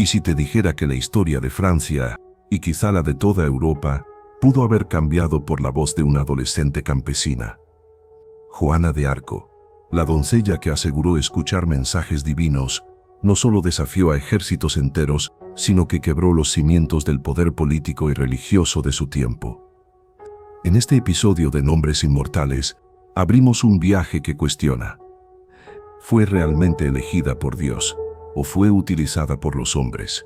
¿Y si te dijera que la historia de Francia, y quizá la de toda Europa, pudo haber cambiado por la voz de una adolescente campesina? Juana de Arco, la doncella que aseguró escuchar mensajes divinos, no solo desafió a ejércitos enteros, sino que quebró los cimientos del poder político y religioso de su tiempo. En este episodio de Nombres Inmortales, abrimos un viaje que cuestiona: ¿fue realmente elegida por Dios o fue utilizada por los hombres?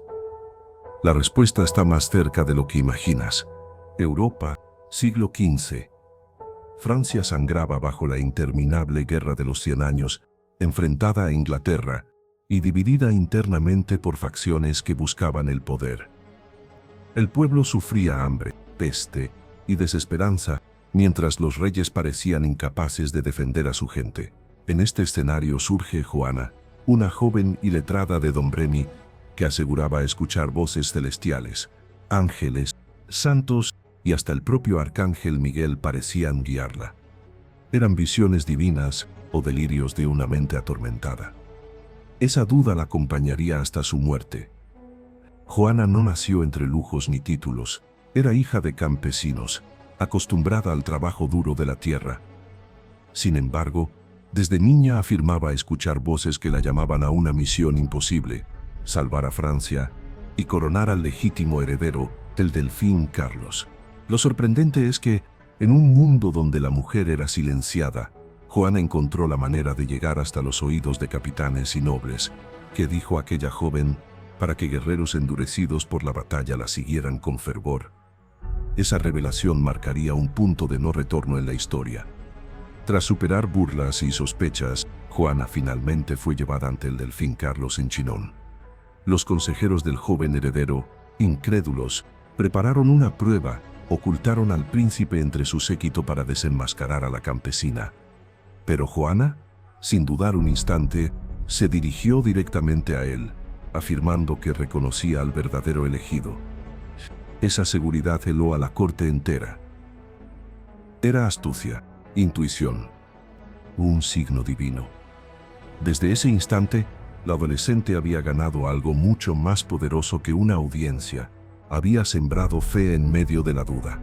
La respuesta está más cerca de lo que imaginas. Europa, siglo XV. Francia sangraba bajo la interminable Guerra de los 100 años, enfrentada a Inglaterra y dividida internamente por facciones que buscaban el poder. El pueblo sufría hambre, peste y desesperanza, mientras los reyes parecían incapaces de defender a su gente. En este escenario surge Juana, una joven iletrada de Domremy, que aseguraba escuchar voces celestiales, ángeles, santos y hasta el propio arcángel Miguel parecían guiarla. ¿Eran visiones divinas o delirios de una mente atormentada? Esa duda la acompañaría hasta su muerte. Juana no nació entre lujos ni títulos, era hija de campesinos, acostumbrada al trabajo duro de la tierra. Sin embargo, desde niña afirmaba escuchar voces que la llamaban a una misión imposible: salvar a Francia y coronar al legítimo heredero, el delfín Carlos. Lo sorprendente es que, en un mundo donde la mujer era silenciada, Juana encontró la manera de llegar hasta los oídos de capitanes y nobles, que dijo aquella joven, para que guerreros endurecidos por la batalla la siguieran con fervor. Esa revelación marcaría un punto de no retorno en la historia. Tras superar burlas y sospechas, Juana finalmente fue llevada ante el delfín Carlos en Chinon. Los consejeros del joven heredero, incrédulos, prepararon una prueba, ocultaron al príncipe entre su séquito para desenmascarar a la campesina. Pero Juana, sin dudar un instante, se dirigió directamente a él, afirmando que reconocía al verdadero elegido. Esa seguridad heló a la corte entera. Era astucia, intuición, un signo divino. Desde ese instante, la adolescente había ganado algo mucho más poderoso que una audiencia. Había sembrado fe en medio de la duda.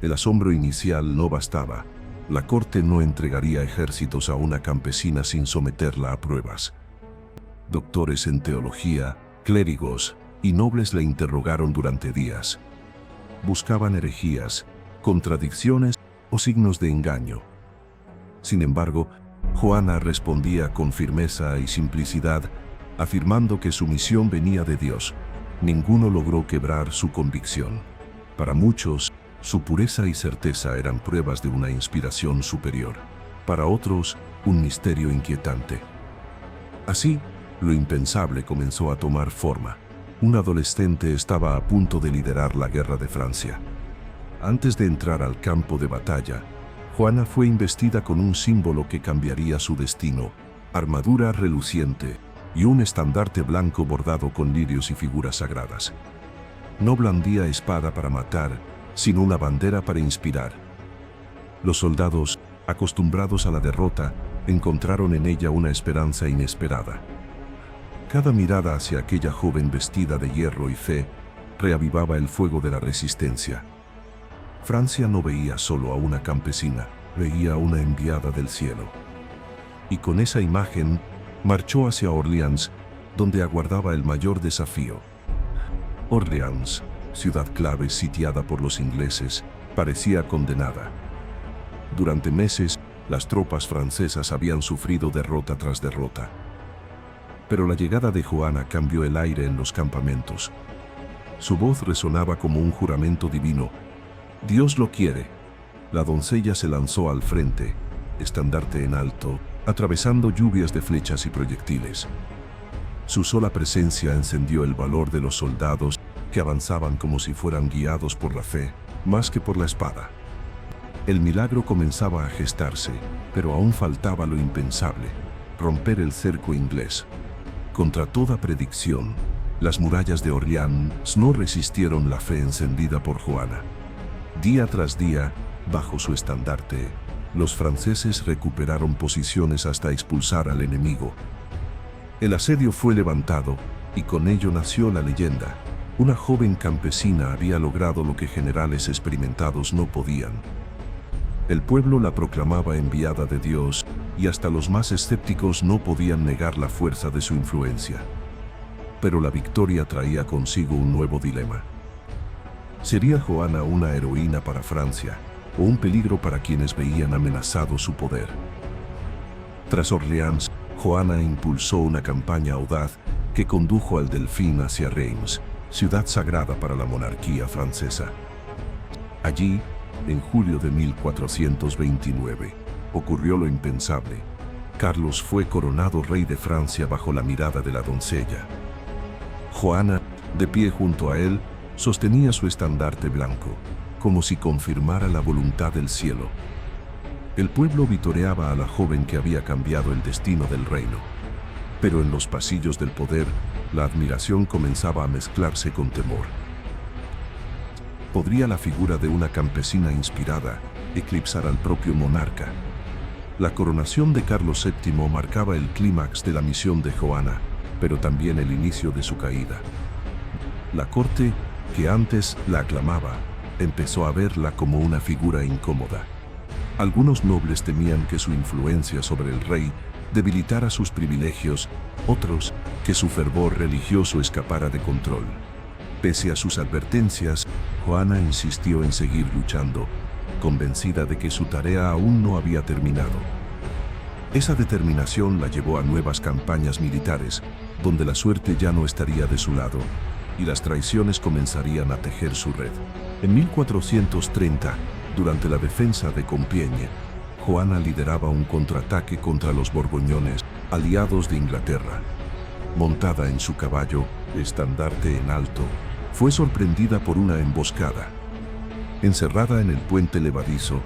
El asombro inicial no bastaba. La corte no entregaría ejércitos a una campesina sin someterla a pruebas. Doctores en teología, clérigos y nobles la interrogaron durante días. Buscaban herejías, contradicciones o signos de engaño. Sin embargo, Juana respondía con firmeza y simplicidad, afirmando que su misión venía de Dios. Ninguno logró quebrar su convicción. Para muchos, su pureza y certeza eran pruebas de una inspiración superior. Para otros, un misterio inquietante. Así, lo impensable comenzó a tomar forma. Un adolescente estaba a punto de liderar la guerra de Francia. Antes de entrar al campo de batalla, Juana fue investida con un símbolo que cambiaría su destino: armadura reluciente y un estandarte blanco bordado con lirios y figuras sagradas. No blandía espada para matar, sino una bandera para inspirar. Los soldados, acostumbrados a la derrota, encontraron en ella una esperanza inesperada. Cada mirada hacia aquella joven vestida de hierro y fe reavivaba el fuego de la resistencia. Francia no veía solo a una campesina, veía a una enviada del cielo. Y con esa imagen, marchó hacia Orleans, donde aguardaba el mayor desafío. Orleans, ciudad clave sitiada por los ingleses, parecía condenada. Durante meses, las tropas francesas habían sufrido derrota tras derrota. Pero la llegada de Juana cambió el aire en los campamentos. Su voz resonaba como un juramento divino. Dios lo quiere. La doncella se lanzó al frente, estandarte en alto, atravesando lluvias de flechas y proyectiles. Su sola presencia encendió el valor de los soldados, que avanzaban como si fueran guiados por la fe, más que por la espada. El milagro comenzaba a gestarse, pero aún faltaba lo impensable: romper el cerco inglés. Contra toda predicción, las murallas de Orleans no resistieron la fe encendida por Juana. Día tras día, bajo su estandarte, los franceses recuperaron posiciones hasta expulsar al enemigo. El asedio fue levantado, y con ello nació la leyenda. Una joven campesina había logrado lo que generales experimentados no podían. El pueblo la proclamaba enviada de Dios, y hasta los más escépticos no podían negar la fuerza de su influencia. Pero la victoria traía consigo un nuevo dilema. ¿Sería Joana una heroína para Francia, o un peligro para quienes veían amenazado su poder? Tras Orleans, Joana impulsó una campaña audaz que condujo al Delfín hacia Reims, ciudad sagrada para la monarquía francesa. Allí, en julio de 1429, ocurrió lo impensable. Carlos fue coronado rey de Francia bajo la mirada de la doncella. Joana, de pie junto a él, sostenía su estandarte blanco, como si confirmara la voluntad del cielo. El pueblo vitoreaba a la joven que había cambiado el destino del reino. Pero en los pasillos del poder, la admiración comenzaba a mezclarse con temor. ¿Podría la figura de una campesina inspirada eclipsar al propio monarca? La coronación de Carlos VII marcaba el clímax de la misión de Joana, pero también el inicio de su caída. La corte, que antes la aclamaba, empezó a verla como una figura incómoda. Algunos nobles temían que su influencia sobre el rey debilitara sus privilegios, otros, que su fervor religioso escapara de control. Pese a sus advertencias, Joana insistió en seguir luchando, convencida de que su tarea aún no había terminado. Esa determinación la llevó a nuevas campañas militares, donde la suerte ya no estaría de su lado, y las traiciones comenzarían a tejer su red. En 1430, durante la defensa de Compiègne, Joana lideraba un contraataque contra los borgoñones, aliados de Inglaterra. Montada en su caballo, estandarte en alto, fue sorprendida por una emboscada. Encerrada en el puente levadizo,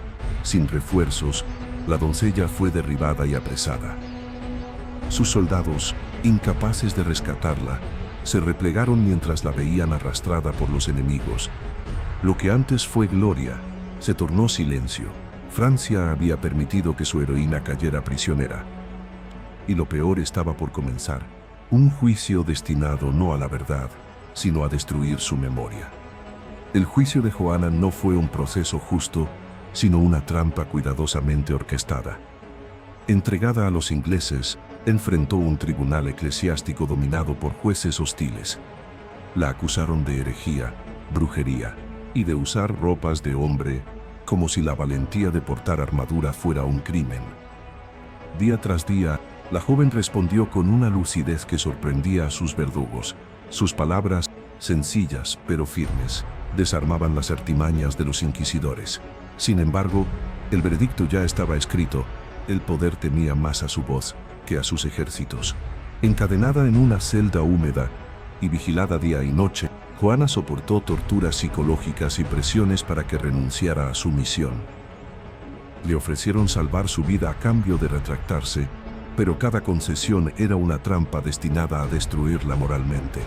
sin refuerzos, la doncella fue derribada y apresada. Sus soldados, incapaces de rescatarla, se replegaron mientras la veían arrastrada por los enemigos. Lo que antes fue gloria, se tornó silencio. Francia había permitido que su heroína cayera prisionera. Y lo peor estaba por comenzar, un juicio destinado no a la verdad, sino a destruir su memoria. El juicio de Joana no fue un proceso justo, sino una trampa cuidadosamente orquestada. Entregada a los ingleses, enfrentó un tribunal eclesiástico dominado por jueces hostiles. La acusaron de herejía, brujería y de usar ropas de hombre, como si la valentía de portar armadura fuera un crimen. Día tras día, la joven respondió con una lucidez que sorprendía a sus verdugos. Sus palabras, sencillas pero firmes, desarmaban las artimañas de los inquisidores. Sin embargo, el veredicto ya estaba escrito. El poder temía más a su voz que a sus ejércitos. Encadenada en una celda húmeda y vigilada día y noche, Joana soportó torturas psicológicas y presiones para que renunciara a su misión. Le ofrecieron salvar su vida a cambio de retractarse, pero cada concesión era una trampa destinada a destruirla moralmente.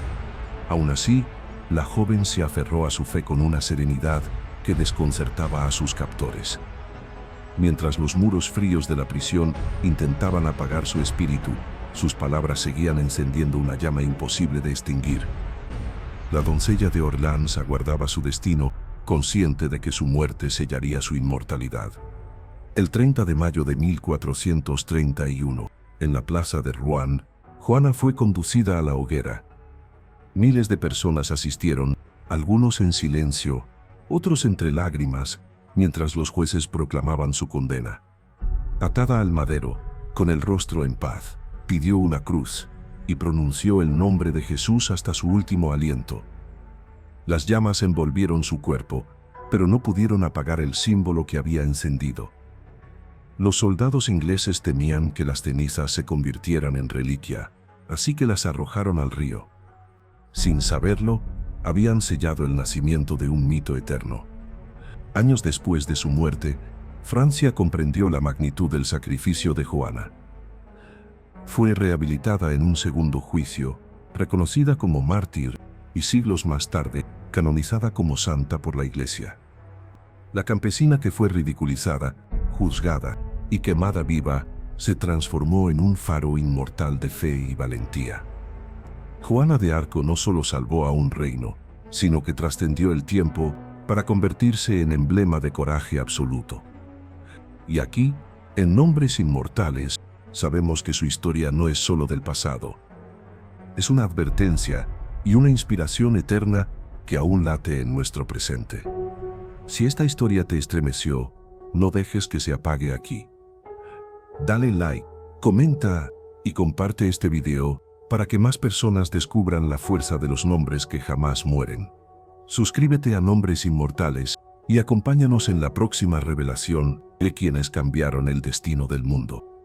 Aún así, la joven se aferró a su fe con una serenidad que desconcertaba a sus captores. Mientras los muros fríos de la prisión intentaban apagar su espíritu, sus palabras seguían encendiendo una llama imposible de extinguir. La doncella de Orleans aguardaba su destino, consciente de que su muerte sellaría su inmortalidad. El 30 de mayo de 1431, en la plaza de Rouen, Joana fue conducida a la hoguera. Miles de personas asistieron, algunos en silencio, otros entre lágrimas, mientras los jueces proclamaban su condena. Atada al madero, con el rostro en paz, pidió una cruz y pronunció el nombre de Jesús hasta su último aliento. Las llamas envolvieron su cuerpo, pero no pudieron apagar el símbolo que había encendido. Los soldados ingleses temían que las cenizas se convirtieran en reliquia, así que las arrojaron al río. Sin saberlo, habían sellado el nacimiento de un mito eterno. Años después de su muerte, Francia comprendió la magnitud del sacrificio de Joana. Fue rehabilitada en un segundo juicio, reconocida como mártir y siglos más tarde, canonizada como santa por la Iglesia. La campesina que fue ridiculizada, juzgada y quemada viva, se transformó en un faro inmortal de fe y valentía. Juana de Arco no solo salvó a un reino, sino que trascendió el tiempo para convertirse en emblema de coraje absoluto. Y aquí, en Nombres Inmortales, sabemos que su historia no es solo del pasado. Es una advertencia y una inspiración eterna que aún late en nuestro presente. Si esta historia te estremeció, no dejes que se apague aquí. Dale like, comenta y comparte este video para que más personas descubran la fuerza de los nombres que jamás mueren. Suscríbete a Nombres Inmortales y acompáñanos en la próxima revelación de quienes cambiaron el destino del mundo.